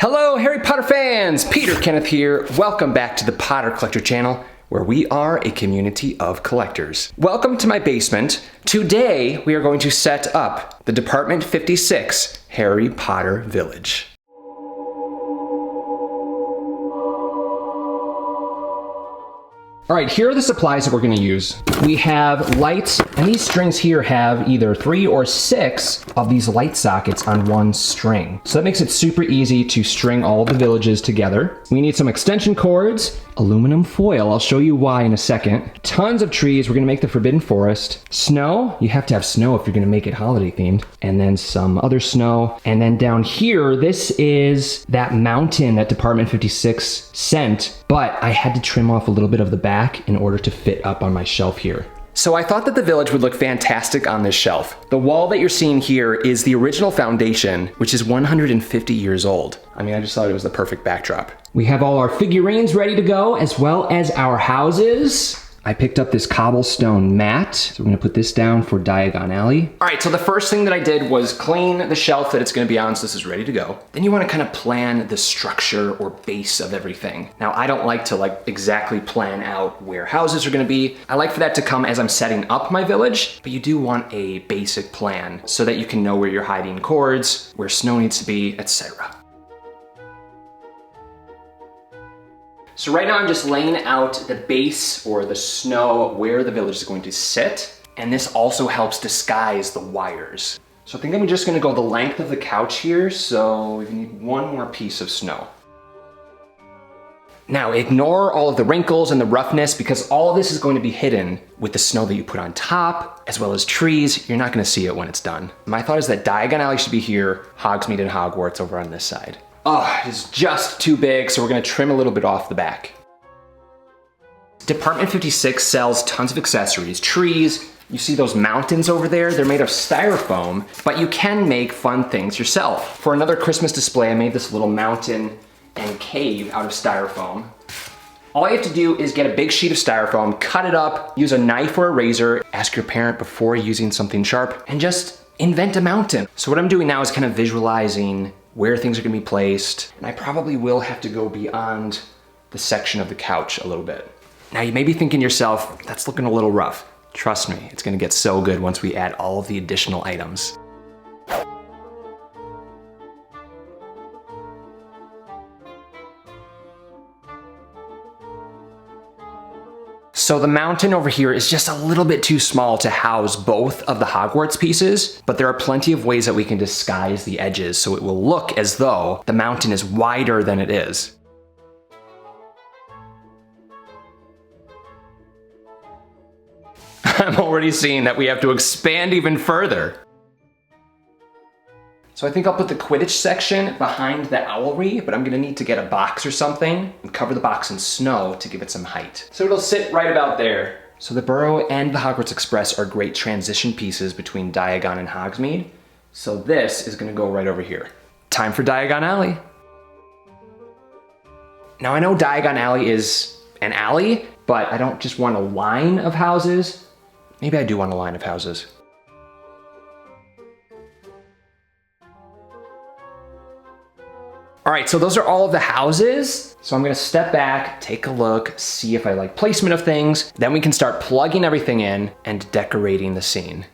Hello, Harry Potter fans! Peter Kenneth here. Welcome back to the Potter Collector channel, where we are a community of collectors. Welcome to my basement. Today, we are going to set up the Department 56 Harry Potter Village. All right, here are the supplies that we're gonna use. We have lights, and these strings here have either 3 or 6 of these light sockets on one string. So that makes it super easy to string all of the villages together. We need some extension cords, aluminum foil, I'll show you why in a second. Tons of trees, we're gonna make the Forbidden Forest. Snow, you have to have snow if you're gonna make it holiday themed. And then some other snow. And then down here, this is that mountain that Department 56 sent, but I had to trim off a little bit of the back in order to fit up on my shelf here. So I thought that the village would look fantastic on this shelf. The wall that you're seeing here is the original foundation, which is 150 years old. I mean, I just thought it was the perfect backdrop. We have all our figurines ready to go, as well as our houses. I picked up this cobblestone mat, so we're gonna put this down for Diagon Alley. All right, so the first thing that I did was clean the shelf that it's gonna be on, so this is ready to go. Then you wanna kind of plan the structure or base of everything. Now, I don't like to exactly plan out where houses are gonna be. I like for that to come as I'm setting up my village, but you do want a basic plan so that you can know where you're hiding cords, where snow needs to be, etc. So right now I'm just laying out the base or the snow where the village is going to sit. And this also helps disguise the wires. So I think I'm just gonna go the length of the couch here. So we need one more piece of snow. Now ignore all of the wrinkles and the roughness because all of this is going to be hidden with the snow that you put on top, as well as trees. You're not gonna see it when it's done. My thought is that Diagon Alley should be here, Hogsmeade and Hogwarts over on this side. Oh, it's just too big, so we're gonna trim a little bit off the back. Department 56 sells tons of accessories, trees. You see those mountains over there? They're made of styrofoam, but you can make fun things yourself. For another Christmas display, I made this little mountain and cave out of styrofoam. All you have to do is get a big sheet of styrofoam, cut it up, use a knife or a razor, ask your parent before using something sharp, and just invent a mountain. So what I'm doing now is kind of visualizing where things are gonna be placed. And I probably will have to go beyond the section of the couch a little bit. Now you may be thinking to yourself, that's looking a little rough. Trust me, it's gonna get so good once we add all of the additional items. So the mountain over here is just a little bit too small to house both of the Hogwarts pieces, but there are plenty of ways that we can disguise the edges so it will look as though the mountain is wider than it is. I'm already seeing that we have to expand even further. So I think I'll put the Quidditch section behind the owlry, but I'm gonna need to get a box or something and cover the box in snow to give it some height. So it'll sit right about there. So the Burrow and the Hogwarts Express are great transition pieces between Diagon and Hogsmeade. So this is gonna go right over here. Time for Diagon Alley. Now I know Diagon Alley is an alley, but I don't just want a line of houses. Maybe I do want a line of houses. All right, so those are all of the houses. So I'm gonna step back, take a look, see if I like placement of things. Then we can start plugging everything in and decorating the scene.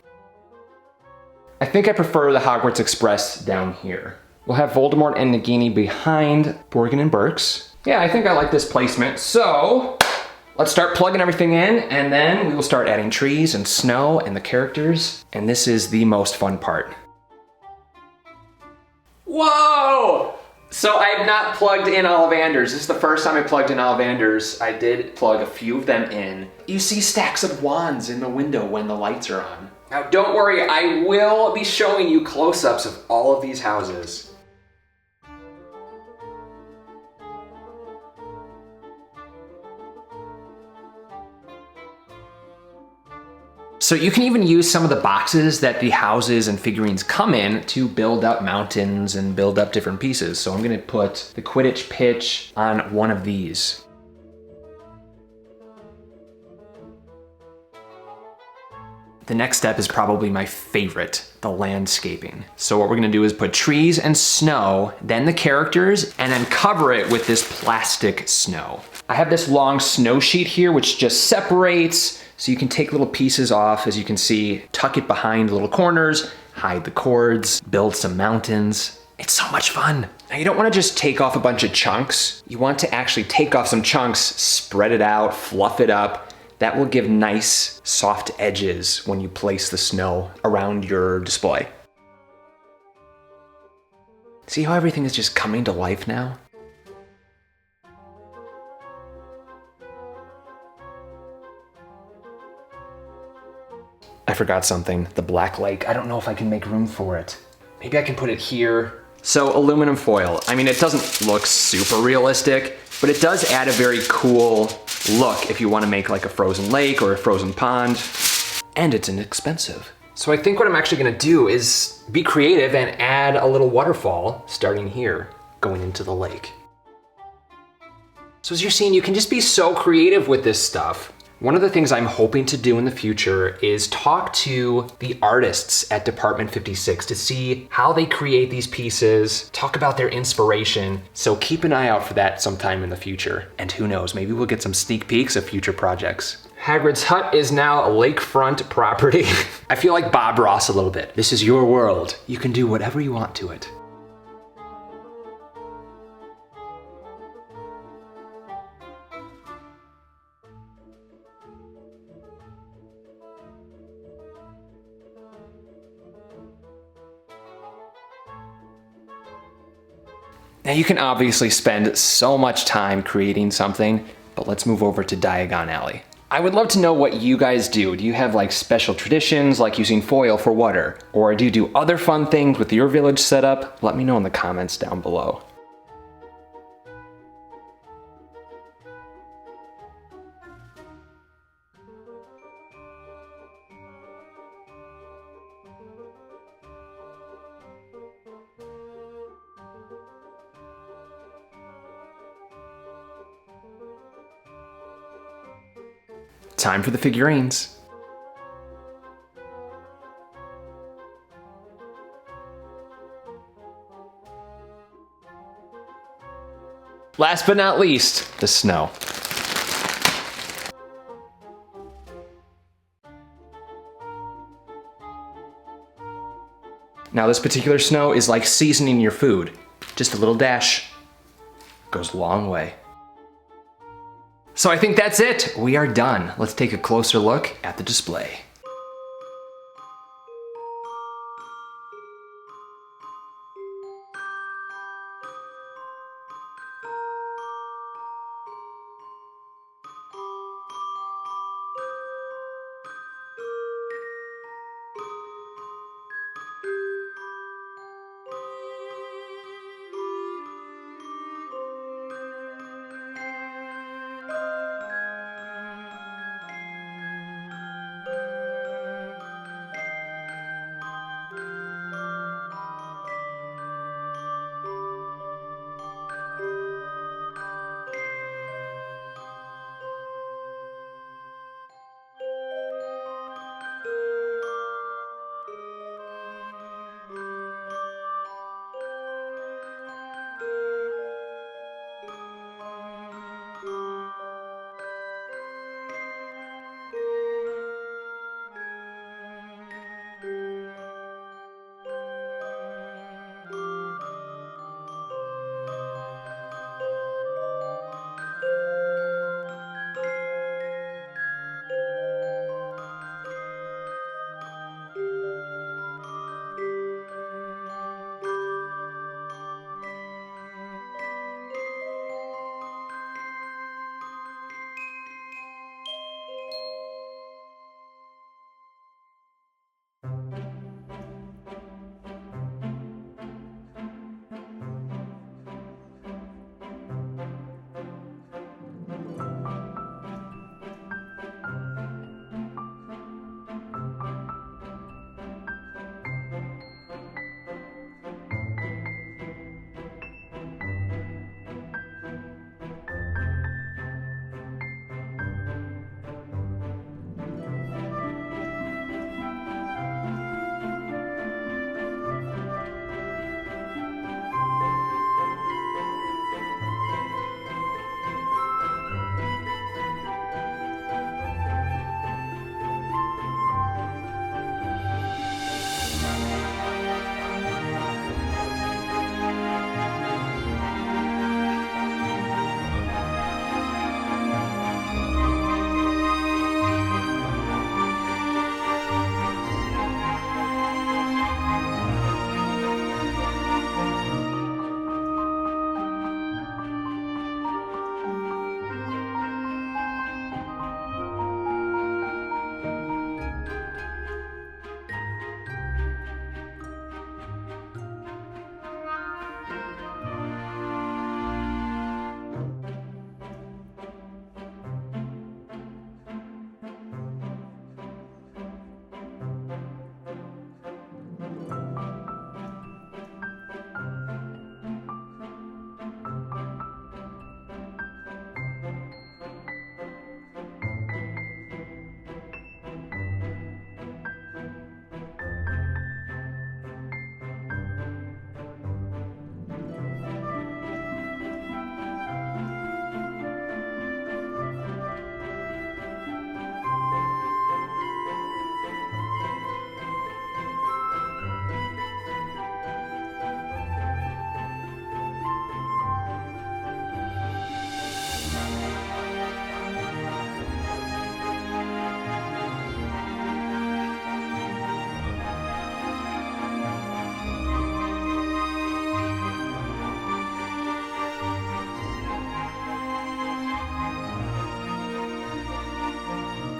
I think I prefer the Hogwarts Express down here. We'll have Voldemort and Nagini behind Borgin and Burkes. Yeah, I think I like this placement. So let's start plugging everything in and then we will start adding trees and snow and the characters. And this is the most fun part. Whoa! So I have not plugged in Ollivanders. This is the first time I plugged in Ollivanders. I did plug a few of them in. You see stacks of wands in the window when the lights are on. Now don't worry, I will be showing you close-ups of all of these houses. So you can even use some of the boxes that the houses and figurines come in to build up mountains and build up different pieces. So I'm gonna put the Quidditch pitch on one of these. The next step is probably my favorite, the landscaping. So what we're gonna do is put trees and snow, then the characters, and then cover it with this plastic snow. I have this long snow sheet here, which just separates, so you can take little pieces off, as you can see, tuck it behind little corners, hide the cords, build some mountains. It's so much fun. Now you don't wanna just take off a bunch of chunks. You want to actually take off some chunks, spread it out, fluff it up. That will give nice, soft edges when you place the snow around your display. See how everything is just coming to life now? I forgot something, the black lake. I don't know if I can make room for it. Maybe I can put it here. So aluminum foil, I mean, it doesn't look super realistic, but it does add a very cool look if you want to make like a frozen lake or a frozen pond, and it's inexpensive. So I think what I'm actually gonna do is be creative and add a little waterfall starting here, going into the lake. So as you're seeing, you can just be so creative with this stuff. One of the things I'm hoping to do in the future is talk to the artists at Department 56 to see how they create these pieces, talk about their inspiration. So keep an eye out for that sometime in the future. And who knows, maybe we'll get some sneak peeks of future projects. Hagrid's hut is now a lakefront property. I feel like Bob Ross a little bit. This is your world. You can do whatever you want to it. Now you can obviously spend so much time creating something, but let's move over to Diagon Alley. I would love to know what you guys do. Do you have like special traditions like using foil for water? Or do you do other fun things with your village setup? Let me know in the comments down below. Time for the figurines. Last but not least, the snow. Now this particular snow is like seasoning your food. Just a little dash goes a long way. So I think that's it. We are done. Let's take a closer look at the display.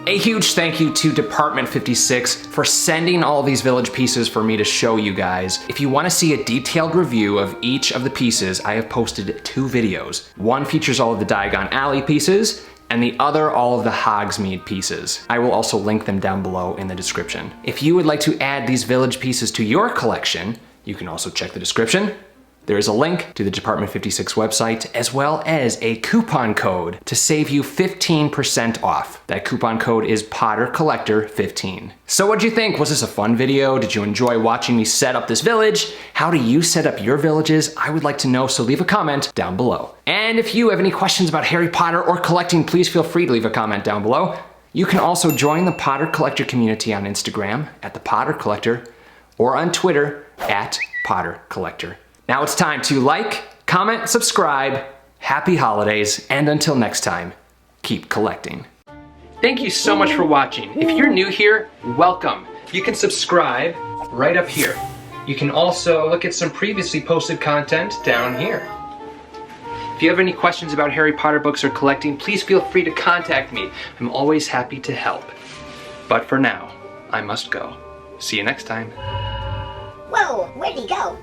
A huge thank you to Department 56 for sending all these village pieces for me to show you guys. If you want to see a detailed review of each of the pieces, I have posted 2 videos. One features all of the Diagon Alley pieces, and the other all of the Hogsmeade pieces. I will also link them down below in the description. If you would like to add these village pieces to your collection, you can also check the description. There is a link to the Department 56 website, as well as a coupon code to save you 15% off. That coupon code is PotterCollector15. So what'd you think? Was this a fun video? Did you enjoy watching me set up this village? How do you set up your villages? I would like to know, so leave a comment down below. And if you have any questions about Harry Potter or collecting, please feel free to leave a comment down below. You can also join the Potter Collector community on Instagram at the Potter Collector or on Twitter at Potter Collector. Now it's time to like, comment, subscribe, happy holidays, and until next time, keep collecting. Thank you so much for watching. If you're new here, welcome. You can subscribe right up here. You can also look at some previously posted content down here. If you have any questions about Harry Potter books or collecting, please feel free to contact me. I'm always happy to help. But for now, I must go. See you next time. Whoa, where'd he go?